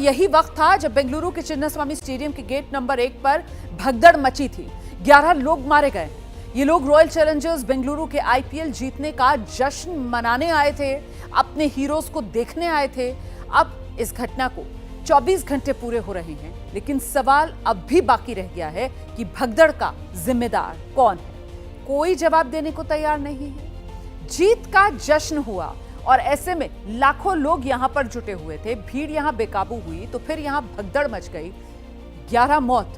यही वक्त था जब बेंगलुरु के चिन्नास्वामी स्टेडियम के गेट नंबर 1 पर भगदड़ मची थी। 11 लोग मारे गए। ये लोग रॉयल चैलेंजर्स बेंगलुरु के आईपीएल जीतने का जश्न मनाने आए थे, अपने हीरोज को देखने आए थे। अब इस घटना को 24 घंटे पूरे हो रहे हैं, लेकिन सवाल अब भी बाकी रह गया है कि भगदड़ का जिम्मेदार कौन है। कोई जवाब देने को तैयार नहीं है। जीत का जश्न हुआ और ऐसे में लाखों लोग यहां पर जुटे हुए थे। भीड़ यहां बेकाबू हुई तो फिर यहां भगदड़ मच गई। 11 मौत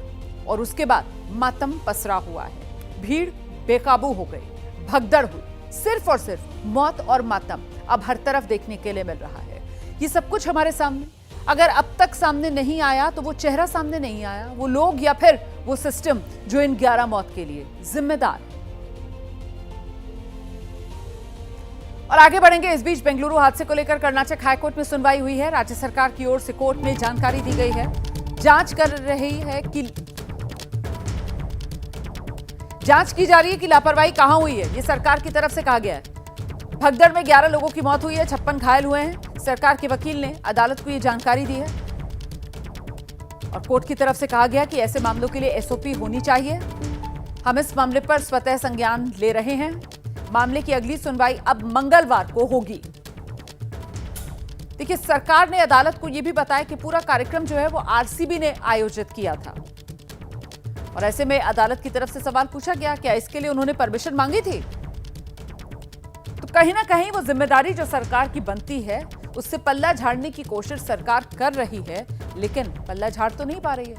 और उसके बाद मातम पसरा हुआ है। भीड़ बेकाबू हो गई, भगदड़ हुई, सिर्फ और सिर्फ मौत और मातम अब हर तरफ देखने के लिए मिल रहा है। ये सब कुछ हमारे सामने, अगर अब तक सामने नहीं आया तो वो चेहरा सामने नहीं आया, वो लोग या फिर वो सिस्टम जो इन 11 मौत के लिए जिम्मेदार है। और आगे बढ़ेंगे। इस बीच बेंगलुरु हादसे को लेकर कर्नाटक हाईकोर्ट में सुनवाई हुई है। राज्य सरकार की ओर से कोर्ट में जानकारी दी गई है। जांच की जा रही है कि लापरवाही कहां हुई है, ये सरकार की तरफ से कहा गया है। भगदड़ में 11 लोगों की मौत हुई है, 56 घायल हुए हैं। सरकार के वकील ने अदालत को यह जानकारी दी है और कोर्ट की तरफ से कहा गया कि ऐसे मामलों के लिए एसओपी होनी चाहिए। हम इस मामले पर स्वतः संज्ञान ले रहे हैं। मामले की अगली सुनवाई अब मंगलवार को होगी। देखिए, सरकार ने अदालत को यह भी बताया कि पूरा कार्यक्रम जो है वो आरसीबी ने आयोजित किया था और ऐसे में अदालत की तरफ से सवाल पूछा गया, क्या इसके लिए उन्होंने परमिशन मांगी थी? तो कहीं ना कहीं वो जिम्मेदारी जो सरकार की बनती है उससे पल्ला झाड़ने की कोशिश सरकार कर रही है, लेकिन पल्ला झाड़ तो नहीं पा रही है।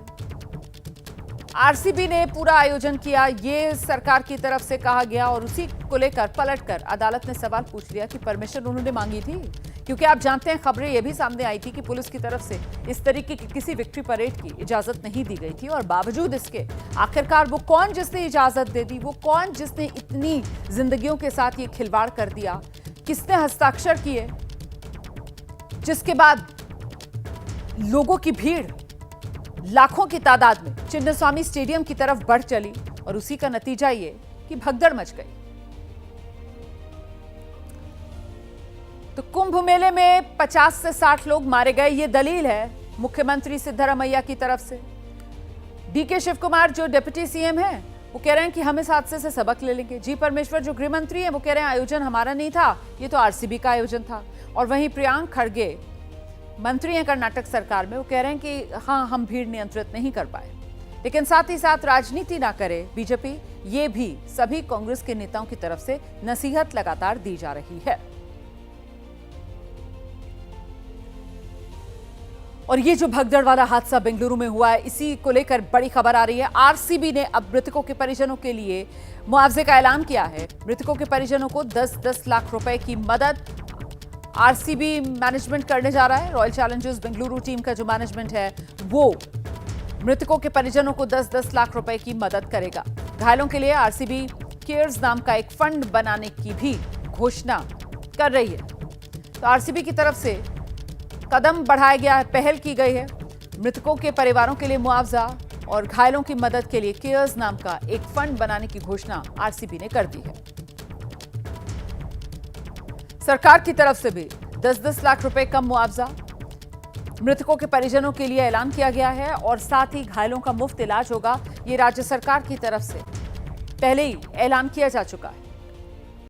आरसीबी ने पूरा आयोजन किया, ये सरकार की तरफ से कहा गया और उसी को लेकर पलटकर अदालत ने सवाल पूछ लिया कि परमिशन उन्होंने मांगी थी। क्योंकि आप जानते हैं, खबरें ये भी सामने आई थी कि पुलिस की तरफ से इस तरीके की किसी विक्ट्री परेड की इजाजत नहीं दी गई थी और बावजूद इसके आखिरकार वो कौन जिसने इजाजत दे दी, वो कौन जिसने इतनी जिंदगियों के साथ ये खिलवाड़ कर दिया, किसने हस्ताक्षर किए, जिसके बाद लोगों की भीड़ लाखों की तादाद में चिन्नास्वामी स्टेडियम की तरफ बढ़ चली और उसी का नतीजा ये कि भगदड़ मच गई। तो कुंभ मेले में 50 से 60 लोग मारे गए, ये दलील है मुख्यमंत्री सिद्धरामैया की तरफ से। डीके शिव कुमार जो डिप्टी सीएम हैं, वो कह रहे हैं कि हम इस हादसे से सबक ले लेंगे। जी परमेश्वर जो गृह मंत्री हैं, वो कह रहे हैं आयोजन हमारा नहीं था, ये तो आरसीबी का आयोजन था। और वहीं प्रियांक खड़गे मंत्री हैं कर्नाटक सरकार में, वो कह रहे हैं कि हाँ, हम भीड़ नियंत्रित नहीं कर पाए। लेकिन साथ ही साथ राजनीति ना करे बीजेपी, ये भी सभी कांग्रेस के नेताओं की तरफ से नसीहत लगातार दी जा रही है। और ये जो भगदड़ वाला हादसा बेंगलुरु में हुआ है, इसी को लेकर बड़ी खबर आ रही है। आरसीबी ने अब मृतकों के परिजनों के लिए मुआवजे का ऐलान किया है। मृतकों के परिजनों को 10-10 लाख रुपए की मदद आरसीबी मैनेजमेंट करने जा रहा है। रॉयल चैलेंजर्स बेंगलुरु टीम का जो मैनेजमेंट है वो मृतकों के परिजनों को 10-10 लाख रुपए की मदद करेगा। घायलों के लिए आरसीबी केयर्स नाम का एक फंड बनाने की भी घोषणा कर रही है। तो आरसीबी की तरफ से कदम बढ़ाया गया है, पहल की गई है। मृतकों के परिवारों के लिए मुआवजा और घायलों की मदद के लिए केयर्स नाम का एक फंड बनाने की घोषणा आरसीबी ने कर दी है। सरकार की तरफ से भी 10-10 लाख रुपए का मुआवजा मृतकों के परिजनों के लिए ऐलान किया गया है और साथ ही घायलों का मुफ्त इलाज होगा। ये राज्य सरकार की तरफ से पहले ही ऐलान किया जा चुका है।